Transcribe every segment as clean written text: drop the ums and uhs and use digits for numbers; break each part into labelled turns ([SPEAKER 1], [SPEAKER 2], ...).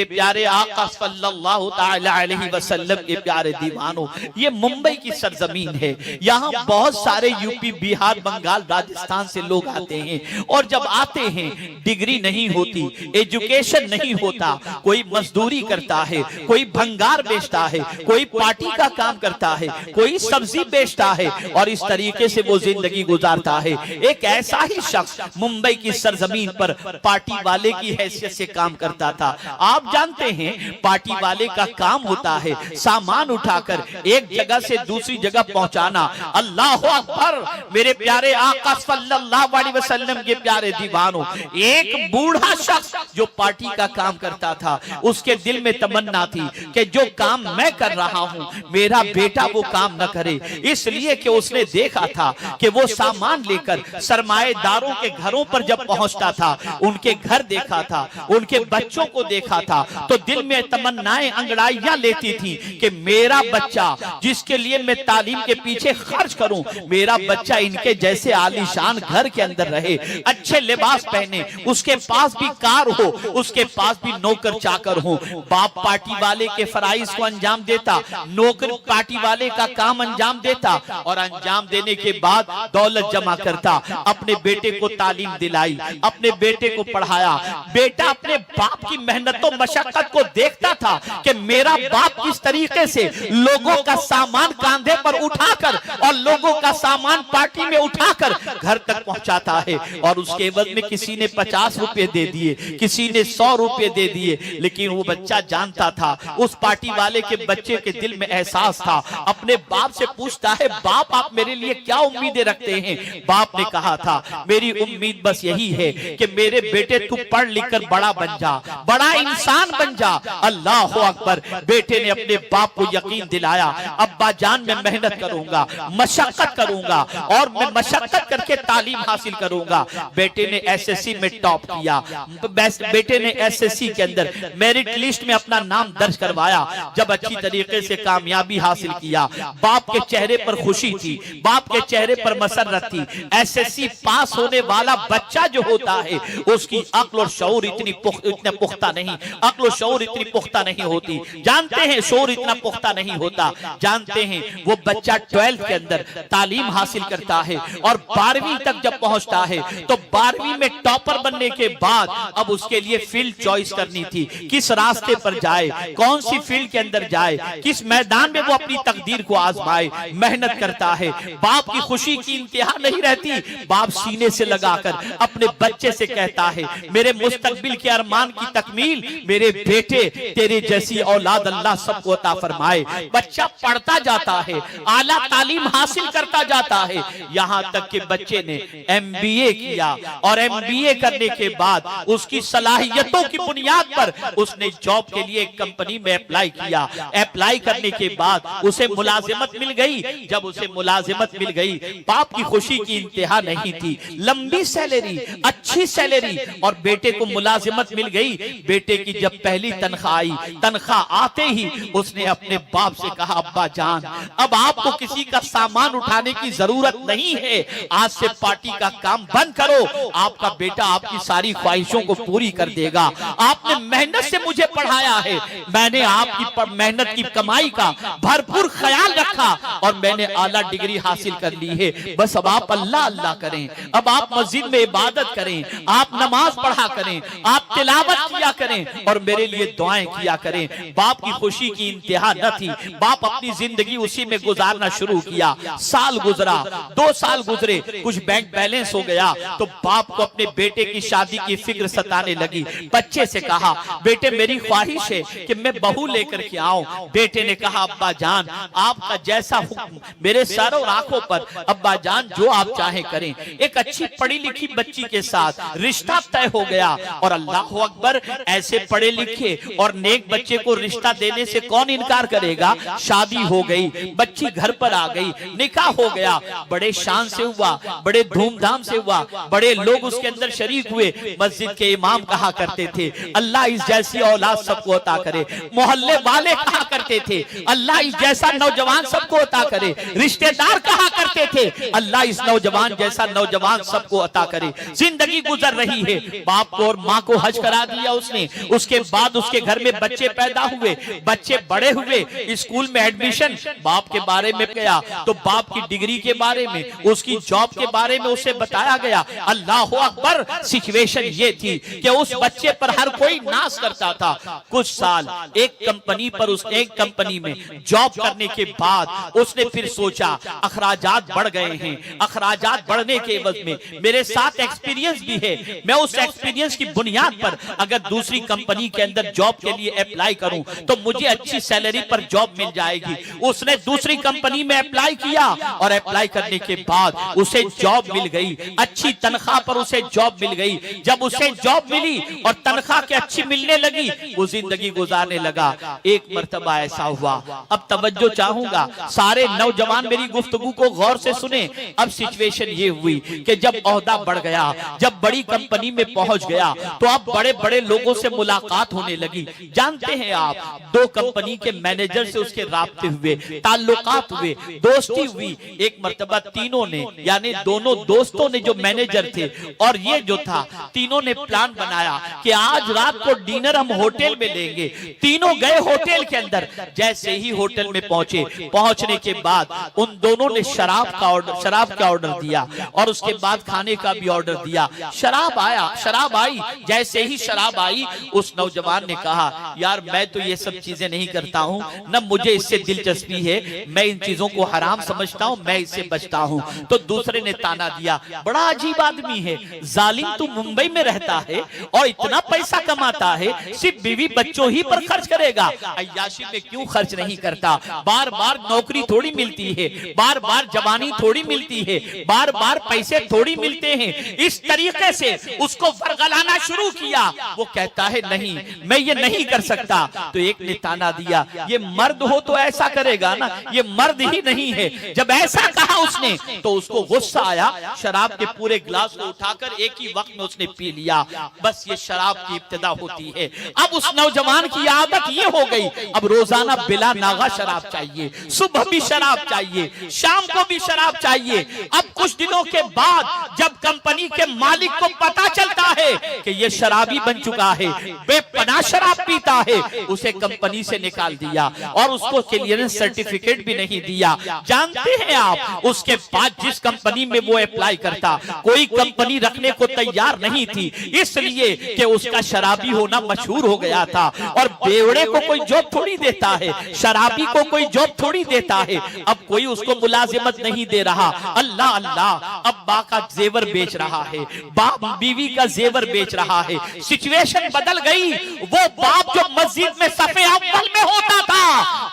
[SPEAKER 1] प्यारे आका सल्लल्लाहु ताला अलैहि वसल्लम के प्यारे दीवानों, ये मुंबई की सरजमीन है। यहाँ बहुत सारे यूपी, बिहार, बंगाल, राजस्थान से लोग आते हैं और जब आते हैं डिग्री नहीं होती, एजुकेशन नहीं होता, कोई मजदूरी करता है, कोई भंगार बेचता है, कोई पार्टी का काम करता है, कोई सब्जी बेचता है और इस तरीके से वो जिंदगी गुजारता है। एक ऐसा ही शख्स मुंबई की सरजमीन पर पार्टी वाले की हैसियत से काम करता था। आप जानते हैं पार्टी वाले का काम होता है सामान उठाकर एक जगह से दूसरी जगह पहुंचाना। अल्लाह अकबर, मेरे प्यारे आका सल्लल्लाहु अलैहि वसल्लम के प्यारे दीवानों, एक बूढ़ा शख्स जो पार्टी का काम करता था, उसके दिल में तमन्ना थी कि जो काम मैं कर रहा हूं मेरा बेटा वो काम न करे, इसलिए कि उसने देखा था कि वो सामान लेकर सरमाएदारों के घरों पर जब पहुंचता था, उनके घर देखा था, उनके बच्चों को देखा था, तो दिल में तमन्नाएं अंगड़ाइयां लेती थी कि मेरा बच्चा जिसके लिए मैं तालीम के पीछे खर्च करूं, मेरा बच्चा इनके जैसे आलीशान घर के अंदर रहे, अच्छे लिबास पहने, उसके पास भी कार हो, उसके पास भी नौकर चाकर हो। बाप पार्टी वाले के फराइज को अंजाम देता, नौकर पार्टी वाले का काम अंजाम देता और अंजाम देने के बाद दौलत जमा करता, अपने बेटे को तालीम दिलाई, अपने बेटे को पढ़ाया। बेटा अपने बाप की मेहनतों मशक्कत को देखता था कि मेरा बाप किस तरीके से लोगों का सामान कांधे पर उठाकर और लोगों का सामान पार्टी में उठाकर घर तक पहुंचाता है और उसके एवज में किसी ने 50 रुपए दे दिए, किसी ने 100 रुपए दे दिए, लेकिन वो बच्चा जानता था, उस पार्टी वाले के बच्चे के दिल में एहसास था। अपने बाप से पूछता है, बाप आप मेरे लिए क्या उम्मीदें रखते हैं? बाप ने कहा था, मेरी उम्मीद बस यही है कि मेरे बेटे तू पढ़ लिख कर बड़ा बन जा, बड़ा इंसान बन जा। अल्लाह अकबर, बेटे ने अपने बाप को यकीन दिलाया, अब्बा जान मैं मेहनत करूंगा, मशक्कत करूंगा और मैं मशक्कत करके तालीम हासिल करूंगा। बेटे ने एसएससी में टॉप किया, बेटे ने एसएससी के अंदर मेरिट लिस्ट में अपना नाम दर्ज करवाया। जब अच्छी तरीके से कामयाबी हासिल किया, बाप के चेहरे पर खुशी थी, बाप के चेहरे पर मसरत थी। एसएससी पास होने वाला बच्चा जो होता है उसकी अक्ल और शऊर इतने पुख्ता नहीं, अक्ल और शऊर इतनी पुख्ता नहीं होती, जानते हैं शऊर इतना पुख्ता नहीं होता। जानते हैं वो बच्चा 12th के अंदर तालीम हासिल करता है और 12वीं तक जब पहुंचता है तो 12वीं में टॉपर बनने के बाद अब उसके लिए फील्ड चॉइस करनी थी, किस रास्ते पर जाए, कौन सी फील्ड के अंदर जाए, किस मैदान में वो अपनी तकदीर को आजमाए। मेहनत करता है, बाप की खुशी की इंतहा नहीं रहती। बाप सीने से लगाकर अपने बच्चे से कहता है, मेरे मुस्तकबिल के अरमान की तकमील मेरे बेटे तेरे जैसी औलाद अल्लाह सबको अता फरमाए। बच्चा पढ़ता जाता है, आला तालीम हासिल करता जाता है, यहाँ तक कि बच्चे ने MBA किया और MBA करने के बाद उसकी सलाहियतों की बुनियाद पर उसने जॉब के लिए एक कंपनी में अप्लाई किया। अप्लाई करने के बाद उसे मुलाजिमत मिल गई। जब उसे मुलाजिमत मिल गई, बाप की खुशी की इंतहा नहीं थी, लंबी सैलरी, अच्छी सैलरी और बेटे को मुलाजिमत मिल गई। बेटे की जब पहली तनख्वाह आई, तनख्वाह आते ही उसने अपने बाप से कहा, अब्बा जान अब आपको किसी का सामान उठाने की जरूरत नहीं है, आज से पार्टी का काम बंद करो, आपका बेटा आपकी सारी ख्वाहिशों को पूरी कर देगा। आपने मेहनत से मुझे पढ़ाया है, मैंने आपकी मेहनत की कमाई का भरपूर ख्याल रखा और मैंने आला डिग्री हासिल कर ली है। बस अब आप अल्लाह अल्लाह करें, अब आप मस्जिद में इबादत करें, आप नमाज पढ़ा करें, आप तिलावत किया करें और मेरे लिए दुआएं किया करें। बाप की खुशी की इंतहा न थी, बाप अपनी जिंदगी उसी में गुजारना शुरू किया। साल गुजरा, 2 साल गुजरे, कुछ बैंक बैलेंस हो गया तो बाप को अपने बेटे की शादी की फिक्र सताने लगी। बच्चे से कहा, बेटे मेरी ख्वाहिश है कि मैं बहू लेकर के आऊं। बेटे ने कहा, अब्बा जान आपका जैसा हुक्म मेरे सर और आंखों पर, अब्बा जान जो आप चाहे करें। एक अच्छी पढ़ी लिखी बच्ची के साथ रिश्ता तय हो गया और अल्लाह अकबर, ऐसे पढ़े लिखे और नेक बच्चे को रिश्ता देने से कौन इनकार करेगा। शादी हो गई, बच्ची घर पर आ गई, निकाह हो गया, बड़े शान से हुआ, बड़े धूमधाम से हुआ, बड़े लोग उसके अंदर शरीक हुए। मस्जिद के इमाम कहा करते थे, अल्लाह इस जैसी औलाद सबको अता करे। मोहल्ले वाले कहा करते थे, अल्लाह इस जैसा नौजवान सबको अता करे। रिश्तेदार कहा करते थे, अल्लाह इस नौजवान जैसा नौजवान सबको अता करे। जिंदगी गुजर रही है, बाप को और माँ को हज करा दिया उसने, उस उसके बाद उसके घर में बच्चे पैदा हुए, बच्चे बड़े हुए, स्कूल में एडमिशन, बाप के बारे में गया तो बाप की डिग्री के बारे में, उसकी जॉब के बारे में उसे बताया गया। अल्लाह अकबर, सिचुएशन ये थी कि उस बच्चे पर हर कोई नाज करता था। कुछ साल एक कंपनी पर, उस एक कंपनी में जॉब करने के बाद उसने फिर सोचा अखराजात बढ़ गए हैं, अखराजात बढ़ने के एवज में मेरे साथ एक्सपीरियंस भी है, मैं उस एक्सपीरियंस की बुनियाद पर अगर दूसरी कंपनी के अंदर जॉब के लिए अप्लाई करूं तो मुझे अच्छी सैलरी पर जॉब मिल जाएगी। उसने दूसरी कंपनी में अप्लाई किया और अप्लाई करने के बाद उसे जॉब मिल गई, अच्छी तनख्वाह पर उसे जॉब मिल गई। जब उसे जॉब मिली और तनख्वाह के अच्छी मिलने लगी, वो जिंदगी गुजारने लगा। एक मर्तबा ऐसा हुआ, अब तवज्जो चाहूंगा, सारे नौजवान मेरी गुफ्तगू को गौर से सुने। अब सिचुएशन ये हुई कि जब ओहदा बढ़ गया, जब बड़ी कंपनी में पहुंच गया तो अब बड़े बड़े लोगों से मुलाकात होने लगी। जानते हैं आप, दो कंपनी के मैनेजर से उसके राब्ते हुए, ताल्लुकात हुए, दोस्ती हुई। एक मर्तबा तीनों ने, यानी दोनों दोस्तों ने जो मैनेजर थे और ये जो था, तीनों ने प्लान बनाया कि आज रात को डिनर हम होटल में लेंगे। तीनों गए होटल के अंदर। जैसे ही होटल में पहुंचे, पहुंचने के बाद उन दोनों ने शराब का ऑर्डर दिया और उसके बाद खाने का भी ऑर्डर दिया। शराब आई। जैसे ही शराब आई, उस नौजवान ने कहा, यार मैं तो ये सब चीजें नहीं करता हूँ, न मुझे इससे दिलचस्पी है, मैं इन चीजों को हराम समझता हूँ, मैं इससे बचता हूँ। तो दूसरे ने ताना दिया, बड़ा अजीब आदमी है, जालिम तू मुंबई में रहता है और इतना पैसा कमाता है, सिर्फ बीवी बच्चों ही पर खर्च करेगा, अय्याशी में क्यों खर्च नहीं करता? बार बार नौकरी थोड़ी मिलती है, बार बार जवानी थोड़ी मिलती है, बार बार पैसे थोड़ी मिलते हैं। इस तरीके से उसको वर्गलाना शुरू किया। वो कहता है नहीं, मैं ये नहीं कर सकता। तो एक ने ताना दिया, ये मर्द हो तो ऐसा करेगा ना, ये मर्द ही नहीं है। जब ऐसा कहा उसने तो उसको गुस्सा आया, शराब के पूरे ग्लास को उठाकर एक ही वक्त में उसने पी लिया। बस ये शराब की इब्तिदा होती है। अब उस नौजवान की आदत ये हो गई, अब रोजाना बिला नागा शराब चाहिए, सुबह भी शराब चाहिए, शाम को भी शराब चाहिए। अब कुछ दिनों के बाद जब कंपनी के मालिक को पता चलता है कि ये शराबी बन चुका है, बेपनाह शराब पीता है, उसे कंपनी से निकाल दिया और उसको क्लियरेंस सर्टिफिकेट भी नहीं दिया। जानते हैं आप, उसके बाद जिस कंपनी में वो अप्लाई करता, कोई कंपनी रखने को तैयार नहीं थी, इसलिए कि उसका शराबी होना मशहूर हो गया था। और बेवड़े को कोई जॉब थोड़ी देता है, शराबी को कोई जॉब थोड़ी देता है। अब कोई उसको मुलाजिमत नहीं दे रहा। अल्लाह अल्लाह, अब बा का जेवर बेच रहा है, बाप बीवी का जेवर बेच रहा है। सिचुएशन बदल गई। वो बाप जो मस्जिद में सफे अव्वल में होता था,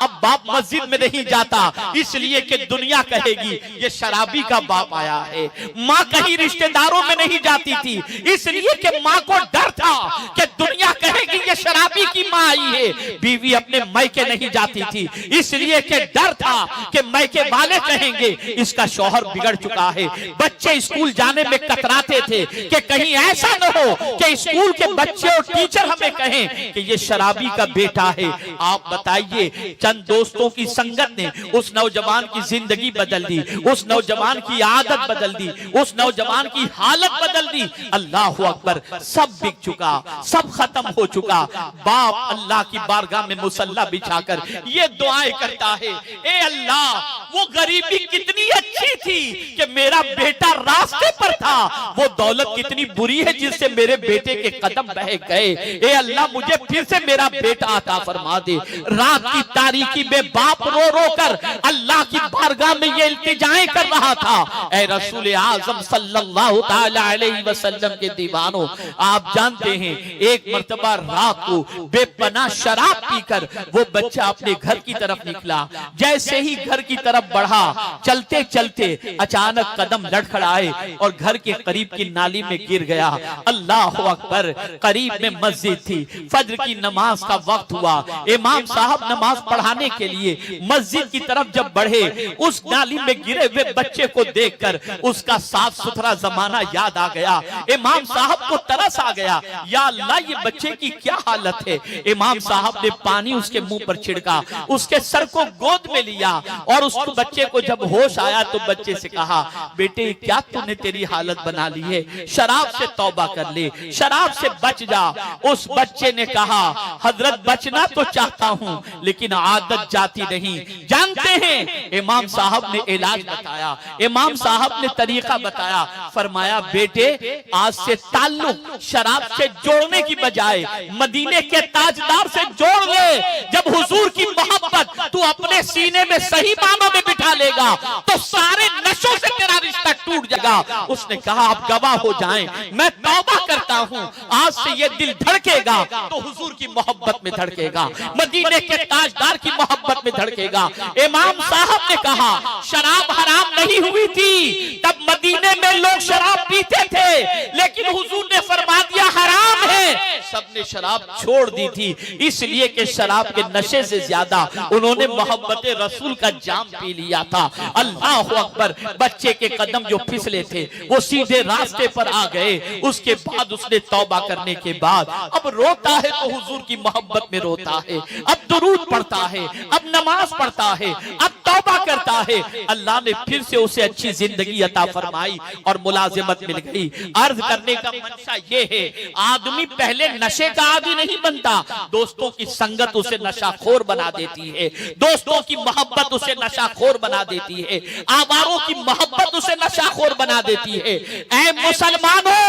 [SPEAKER 1] अब बाप मस्जिद में नहीं जाता, इसलिए कि दुनिया कहेगी ये शराबी का बाप आया है। माँ कहीं रिश्तेदारों में नहीं जाती थी, इसलिए कि माँ को डर था कि दुनिया कहेगी ये शराबी की माँ आई है। बीवी अपने मायके नहीं जाती थी, इसलिए कि डर था कि मायके वाले कहेंगे इसका शौहर बिगड़ चुका है। बच्चे स्कूल जाने में कतराते थे कि कहीं ऐसा न हो कि स्कूल के बच्चे और टीचर हमें कहें कि ये शराबी का बेटा है। आप बताइए, चंद दोस्तों की संगत ने उस नौजवान की जिंदगी बदल दी, उस नौजवान की आदत बदल दी, उस नौजवान की हालत बदल दी। अल्लाह अकबर, सब बिक चुका, सब खत्म हो चुका। बाप अल्लाह की बारगाह में मुसल्ला बिछाकर ये दुआएं करता है, ए अल्लाह, वो गरीबी कितनी अच्छी थी कि मेरा बेटा रास्ते पर था, वो दौलत कितनी बुरी है जिससे मेरे बेटे के कदम बह गए। ए अल्लाह, मुझे फिर से मेरा बेटा अता फरमा दे। रात की तारीकी में बाप रो रो कर अल्लाह की बारगाह में ये इल्तिजाएं कर रहा था। ए रसूल आज़म सल्लल्लाहु ताला अलैहि वसल्लम के दीवानों, आप जानते हैं एक मर्तबा रात को बेपनाह शराब पीकर वो बच्चा अपने घर की तरफ निकला। जैसे ही घर की तरफ बढ़ा, चलते चलते अचानक कदम लड़खड़ाए और घर के करीब की नाली में गिर गया। अल्लाह अकबर, करीब में मस्जिद थी, फज्र की नमाज का वक्त हुआ। इमाम साहब नमाज पढ़ाने के लिए मस्जिद की तरफ जब बढ़े, उस नाली में गिरे हुए बच्चे को देखकर उसका साफ सुथरा जमाना याद आ गया। इमाम साहब को तरस आ गया, या अल्लाह, ये बच्चे की क्या हालत है। इमाम साहब ने पानी उसके मुंह पर छिड़का, उसके सर को गोद में लिया और उस बच्चे को जब होश आया तो बच्चे से कहा, बेटे क्या तूने तेरी हालत बना ली है, शराब से तौबा कर ले, शराब से बच जा। उस बच्चे ने कहा, हजरत बचना तो चाहता हूं लेकिन आदत जाती नहीं। जानते हैं इमाम साहब ने इलाज बताया, इमाम साहब ने तरीका बताया, फरमाया बेटे आज से ताल्लुक शराब से जोड़ने की बजाय मदीने के ताजदार से जोड़ ले। जब हुजूर की मोहब्बत तू अपने सीने में सही मानों में बिठा लेगा तो सारे नशों से तेरा रिश्ता टूट जाएगा। उसने कहा आप गवाह हो जाएं, मैं तौबा करता हूं, आज से ये दिल धड़केगा तो हुजूर की मोहब्बत में धड़केगा, मदीने के ताजदार की मोहब्बत में धड़केगा। इमाम साहब ने कहा शराब हराम नहीं हुई थी, तब मदीने में लोग शराब पीते थे, लेकिन हुजूर ने फरमा दिया हराम है, सबने शराब छोड़ दी थी, इसलिए कि शराब के नशे से ज्यादा उन्होंने मोहब्बत रसूल का जाम पी लिया था। अल्लाह अकबर। बच्चे के कदम जो फिसले थे वो सीधे रास्ते पर आ गए। उसके बाद उसने तौबा करने के बाद अब रोता है तो हुजूर की मोहब्बत में रोता है, अब दुरूद पढ़ता है, अब नमाज पढ़ता है, अब तौबा करता है। अल्लाह ने फिर से उसे अच्छी जिंदगी अता फरमाई और मुलाजिमत मिल गई। अर्ज करने का मंशा ये है, आदमी पहले नशे का आदी नहीं बनता, दोस्तों की संगत उसे नशाखोर बना देती है, दोस्तों की मोहब्बत उसे नशाखोर बना देती है, आवारों की मोहब्बत उसे नशाखोर बना देती है। ऐ मुसलमानों,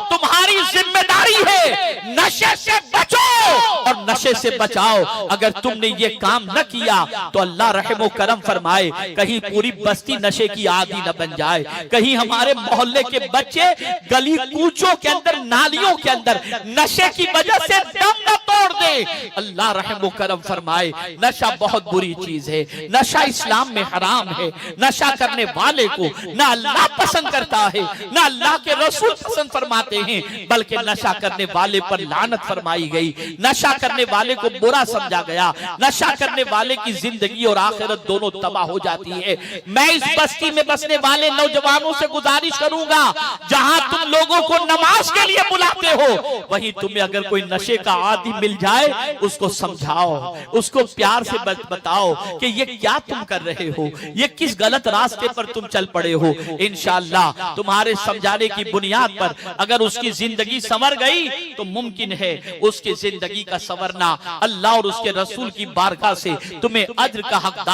[SPEAKER 1] तुम्हारी जिम्मेदारी है नशे से बचो और नशे से बचाओ। अगर तुमने ये काम न किया तो अल्लाह रहमो करम फरमाए कहीं पूरी बस्ती नशे की आदी न बन जाए, कहीं हमारे मोहल्ले के बच्चे गली कूचों के अंदर, नालियों के अंदर नशे की वजह से दम न तोड़ दे। अल्लाह रहमो करम फरमाए। नशा बहुत बुरी चीज है, नशा इस्लाम में हराम है। नशा करने वाले को ना अल्लाह पसंद करता है, ना अल्लाह के रसूल पसंद फरमाते हैं, बल्कि नशा करने वाले पर लानत फरमाई गई, नशा करने वाले को बुरा समझा गया, नशा करने वाले की जिंदगी और आखिरत दोनों तबाह हो जाती है। मैं इस बस्ती में बसने वाले नौजवानों से गुजारिश करूंगा, जहां तुम लोगों को नमाज के लिए बुलाते हो, वहीं तुम्हें अगर कोई नशे का आदी मिल जाए उसको समझाओ, उसको प्यार से बताओ कि ये क्या तुम कर रहे हो, ये किस गलत रास्ते पर तुम चल पड़े हो। इंशाअल्लाह तुम्हारे समझाने की बुनियाद पर अगर उसकी जिंदगी संवर गई तो मुमकिन है उसकी जिंदगी का संवरना अल्लाह और उसके रसूल की बारगाह से तुम्हें अज्र का हकदार